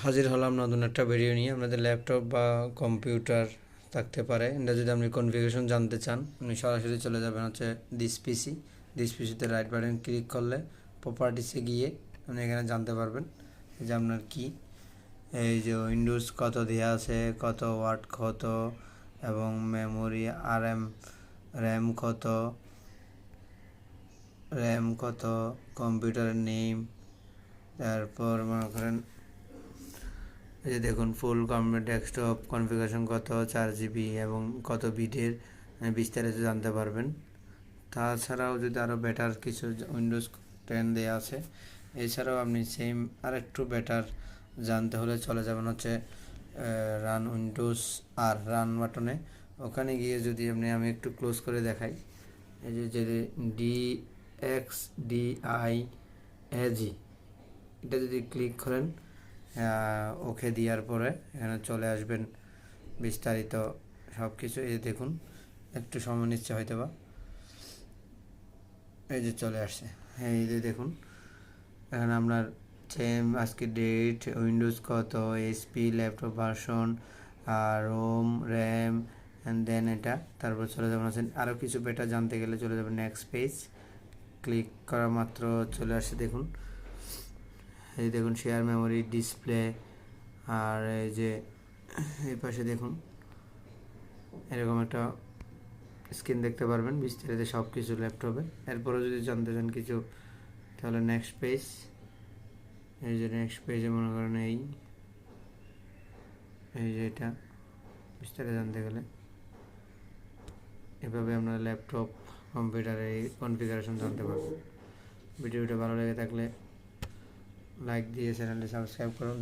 হাজির হলাম নতুন একটা ভিডিও নিয়ে। আপনাদের ল্যাপটপ বা কম্পিউটার থাকতে পারে, এটা যদি আপনি কনফিগারেশন জানতে চান, আপনি সরাসরি চলে যাবেন হচ্ছে দিস পিসিতে রাইট বাটন ক্লিক করলে প্রপার্টিসে গিয়ে আপনি এখানে জানতে পারবেন যে আপনার কি এই যে উইন্ডোজ কত দেওয়া আছে, কত ওয়াট কত, এবং মেমোরি র্যাম কত, কম্পিউটারের নেম, তারপর মনে করেন এই যে দেখুন ফুল ডেস্কটপ কনফিগারেশন কত, 4 জিবি এবং কত বিটের, বিস্তারিত জানতে পারবেন। তাছাড়াও যদি আরও বেটার কিছু উইন্ডোজ 10 দেওয়া আছে, এছাড়াও আপনি সেম আর একটু বেটার জানতে হলে চলে যাবেন হচ্ছে রান উইন্ডোজ আর রান বাটনে। ওখানে গিয়ে যদি আমি একটু ক্লোজ করে দেখাই, এই যে DXDIAG, এটা যদি ক্লিক করেন ওকে দেওয়ার পরে এখানে চলে আসবেন বিস্তারিত সব কিছু। এই দেখুন একটু সময় নিচ্ছে হয়তো বা, এই যে চলে আসছে। এই যে দেখুন এখানে আপনার সেম আজকে ডেট, উইন্ডোজ কত, এসপি, ল্যাপটপ ভার্সন, আর রোম, র্যাম, অ্যান্ড দেন এটা। তারপর চলে যাবেন হচ্ছে আরও কিছু বেটা জানতে গেলে চলে যাবেন নেক্সট পেজ। ক্লিক করা মাত্র চলে আসছে দেখুন, এই দেখুন শেয়ার মেমোরি, ডিসপ্লে, আর এই যে এই পাশে দেখুন এরকম একটা স্ক্রিন দেখতে পারবেন, বিস্তারিত সব কিছু ল্যাপটপে। এরপরেও যদি জানতে চান কিছু তাহলে নেক্সট পেজ, এই যে নেক্সট পেজে মনে করেন এই যে এটা বিস্তারিত জানতে গেলে এভাবে আপনার ল্যাপটপ কম্পিউটারে এই কনফিগারেশন জানতে পারবেন। ভিডিওটা ভালো লেগে থাকলে লাইক দিয়ে চ্যানেলটি সাবস্ক্রাইব করুন।